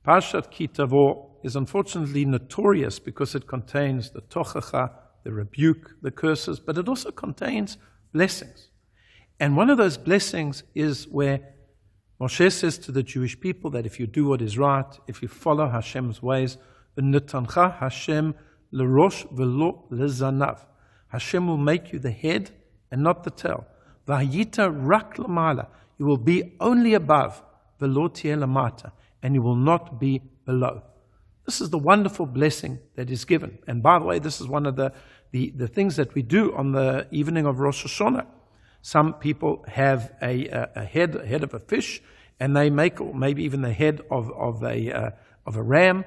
Parshat Ki Tavo is unfortunately notorious because it contains the tochacha, the rebuke, the curses, but it also contains blessings. And one of those blessings is where Moshe says to the Jewish people that if you do what is right, if you follow Hashem's ways, v'netancha Hashem l'rosh v'lo lezanav. Hashem will make you the head and not the tail. V'hayita rak lamala. You will be only above, v'lo tieh lamata, and you will not be below. This is the wonderful blessing that is given. And by the way, this is one of the things that we do on the evening of Rosh Hashanah. Some people have a head of a fish, and they make, or maybe even the head of a ram,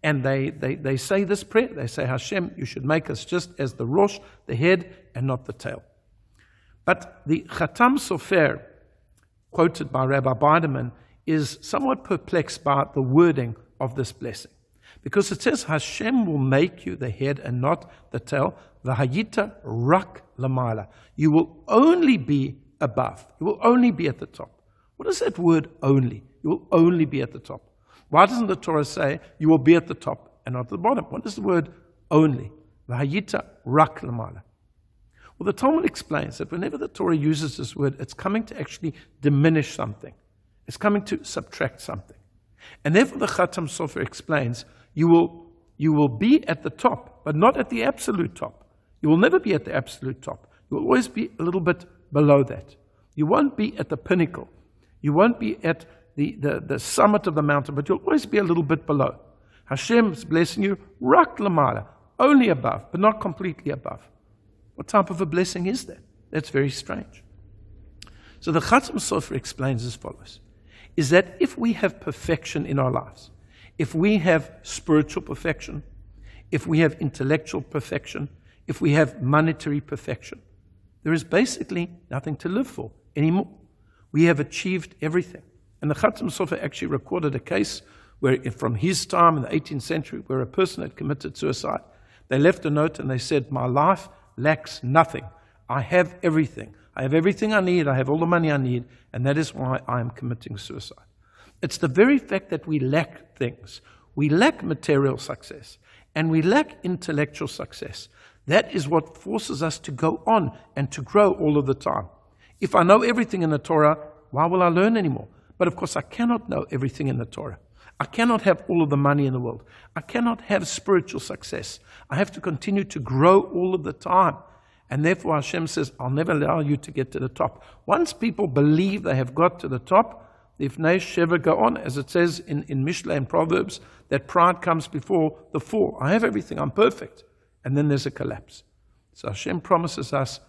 and they say this prayer. They say, Hashem, you should make us just as the Rosh, the head, and not the tail. But the Chatam Sofer, quoted by Rabbi Biderman, is somewhat perplexed by the wording of this blessing. Because it says, Hashem will make you the head and not the tail. V'hayita rak lamala. You will only be above. You will only be at the top. What is that word only? You will only be at the top. Why doesn't the Torah say you will be at the top and not at the bottom? What is the word only? V'hayita rak lamala. Well, the Talmud explains that whenever the Torah uses this word, it's coming to actually diminish something. It's coming to subtract something. And therefore the Chatam Sofer explains, you will be at the top, but not at the absolute top. You will never be at the absolute top. You will always be a little bit below that. You won't be at the pinnacle. You won't be at the summit of the mountain, but you'll always be a little bit below. Hashem's blessing you, rak lamala, only above, but not completely above. What type of a blessing is that? That's very strange. So the Chatam Sofer explains as follows, is that if we have perfection in our lives, if we have spiritual perfection, if we have intellectual perfection, if we have monetary perfection, there is basically nothing to live for anymore. We have achieved everything. And the Chatam Sofer actually recorded a case where, from his time in the 18th century, where a person had committed suicide. They left a note and they said, my life lacks nothing. I have everything. I have everything I need. I have all the money I need. And that is why I am committing suicide. It's the very fact that we lack things. We lack material success. And we lack intellectual success. That is what forces us to go on and to grow all of the time. If I know everything in the Torah, why will I learn anymore? But of course, I cannot know everything in the Torah. I cannot have all of the money in the world. I cannot have spiritual success. I have to continue to grow all of the time. And therefore Hashem says, I'll never allow you to get to the top. Once people believe they have got to the top, the Ifnei Sheva go on, as it says in Mishlei and Proverbs, that pride comes before the fall. I have everything, I'm perfect. And then there's a collapse. So Hashem promises us,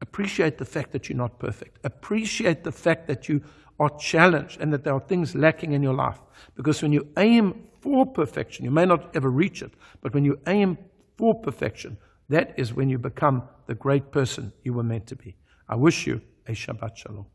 appreciate the fact that you're not perfect. Appreciate the fact that you are challenged and that there are things lacking in your life. Because when you aim for perfection, you may not ever reach it, but when you aim for perfection, that is when you become the great person you were meant to be. I wish you a Shabbat Shalom.